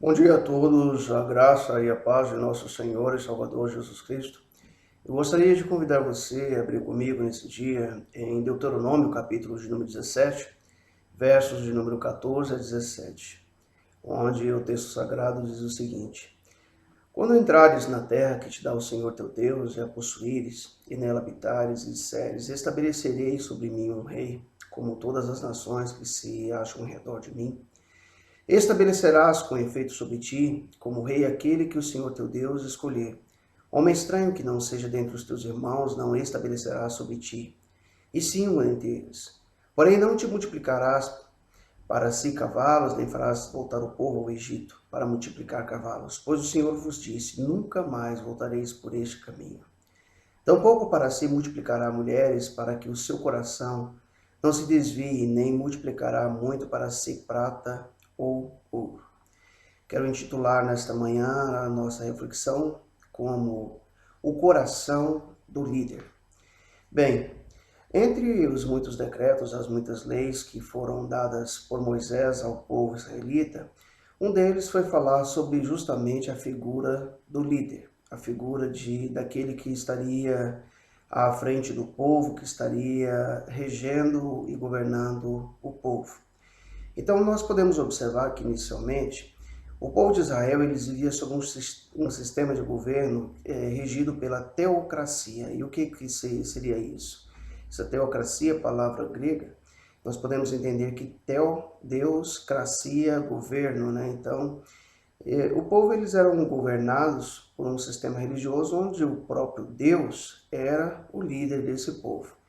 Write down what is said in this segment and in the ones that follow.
Bom dia a todos, a graça e a paz de nosso Senhor e Salvador Jesus Cristo. Eu gostaria de convidar você a abrir comigo nesse dia em Deuteronômio, capítulo de número 17, versos de número 14 a 17, onde o texto sagrado diz o seguinte: Quando entrares na terra que te dá o Senhor teu Deus, e a possuíres, e nela habitares, e disseres: Estabelecerei sobre mim um rei, como todas as nações que se acham ao redor de mim. Estabelecerás com efeito sobre ti, como rei, aquele que o Senhor teu Deus escolher. Homem estranho que não seja dentre os teus irmãos não estabelecerás sobre ti, e sim um entre eles. Porém não te multiplicarás para si cavalos, nem farás voltar o povo ao Egito, para multiplicar cavalos, pois o Senhor vos disse, nunca mais voltareis por este caminho. Tampouco para si multiplicará mulheres, para que o seu coração não se desvie, nem multiplicará muito para si prata ou ouro. Quero intitular nesta manhã a nossa reflexão como o coração do líder. Bem, entre os muitos decretos, as muitas leis que foram dadas por Moisés ao povo israelita, um deles foi falar sobre justamente a figura do líder, a figura daquele que estaria à frente do povo, que estaria regendo e governando o povo. Então nós podemos observar que inicialmente o povo de Israel eles vivia sob um sistema de governo regido pela teocracia. E o que seria isso? Essa teocracia, palavra grega, nós podemos entender que teo, Deus, cracia, governo, né? Então, o povo eles eram governados por um sistema religioso onde o próprio Deus era o líder desse povo.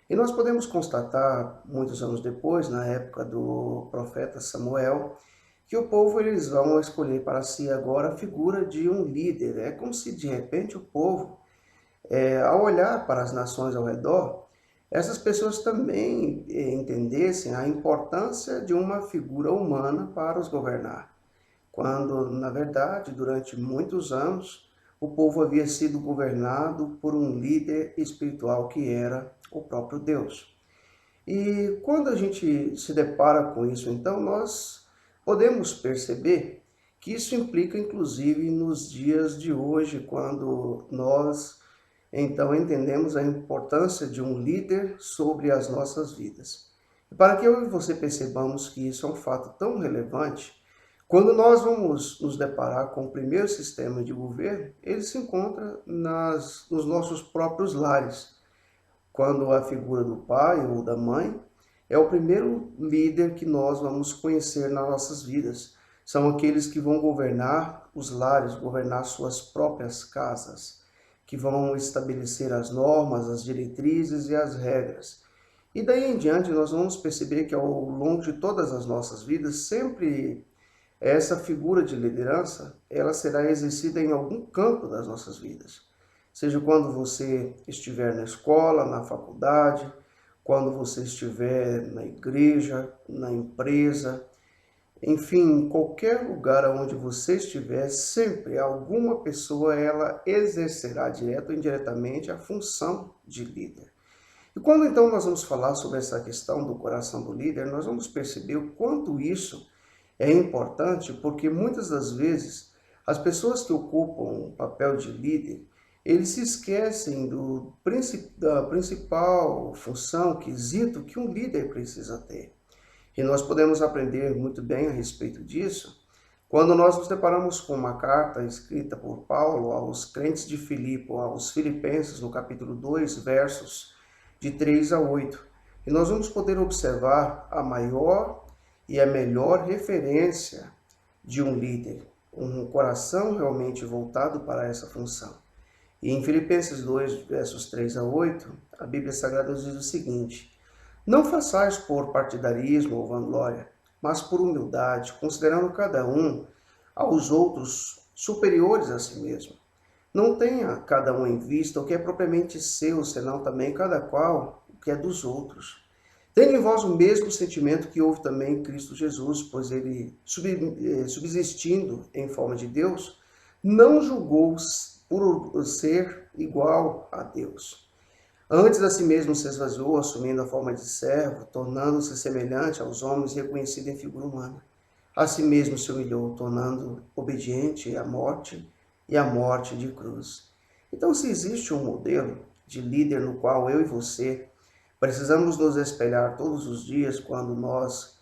E nós podemos constatar, muitos anos depois, na época do profeta Samuel, que o povo eles vão escolher para si agora a figura de um líder. É como se de repente o povo, ao olhar para as nações ao redor, essas pessoas também entendessem a importância de uma figura humana para os governar. Quando, na verdade, durante muitos anos, o povo havia sido governado por um líder espiritual que era o próprio Deus. E quando a gente se depara com isso, então, nós podemos perceber que isso implica, inclusive, nos dias de hoje, quando nós, então, entendemos a importância de um líder sobre as nossas vidas. E para que eu e você percebamos que isso é um fato tão relevante, quando nós vamos nos deparar com o primeiro sistema de governo, ele se encontra nos nossos próprios lares, quando a figura do pai ou da mãe é o primeiro líder que nós vamos conhecer nas nossas vidas. São aqueles que vão governar os lares, governar suas próprias casas, que vão estabelecer as normas, as diretrizes e as regras. E daí em diante nós vamos perceber que ao longo de todas as nossas vidas, sempre essa figura de liderança, ela será exercida em algum campo das nossas vidas. Seja quando você estiver na escola, na faculdade, quando você estiver na igreja, na empresa, enfim, em qualquer lugar onde você estiver, sempre alguma pessoa ela exercerá direto ou indiretamente a função de líder. E quando então nós vamos falar sobre essa questão do coração do líder, nós vamos perceber o quanto isso é importante, porque muitas das vezes as pessoas que ocupam o papel de líder, eles se esquecem da principal função, quesito que um líder precisa ter. E nós podemos aprender muito bem a respeito disso quando nós nos deparamos com uma carta escrita por Paulo aos crentes de Filipe, aos filipenses, no capítulo 2, versos de 3 a 8. E nós vamos poder observar a maior e a melhor referência de um líder, um coração realmente voltado para essa função. E em Filipenses 2, versos 3 a 8, a Bíblia Sagrada diz o seguinte: Não façais por partidarismo ou vanglória, mas por humildade, considerando cada um aos outros superiores a si mesmo. Não tenha cada um em vista o que é propriamente seu, senão também cada qual o que é dos outros. Tende em vós o mesmo sentimento que houve também em Cristo Jesus, pois ele, subsistindo em forma de Deus, não julgou por ser igual a Deus. Antes a si mesmo se esvaziou, assumindo a forma de servo, tornando-se semelhante aos homens e reconhecido em figura humana. A si mesmo se humilhou, tornando obediente à morte e à morte de cruz. Então, se existe um modelo de líder no qual eu e você precisamos nos espelhar todos os dias quando nós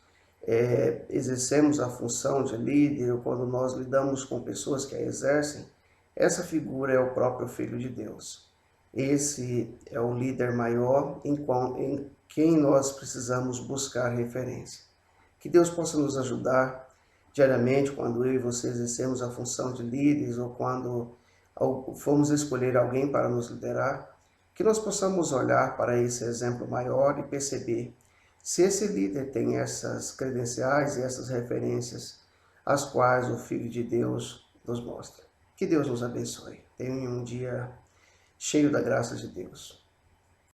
exercemos a função de líder, ou quando nós lidamos com pessoas que a exercem, essa figura é o próprio Filho de Deus. Esse é o líder maior em quem nós precisamos buscar referência. Que Deus possa nos ajudar diariamente quando eu e você exercemos a função de líderes ou quando formos escolher alguém para nos liderar, que nós possamos olhar para esse exemplo maior e perceber se esse líder tem essas credenciais e essas referências as quais o Filho de Deus nos mostra. Que Deus nos abençoe. Tenha um dia cheio da graça de Deus.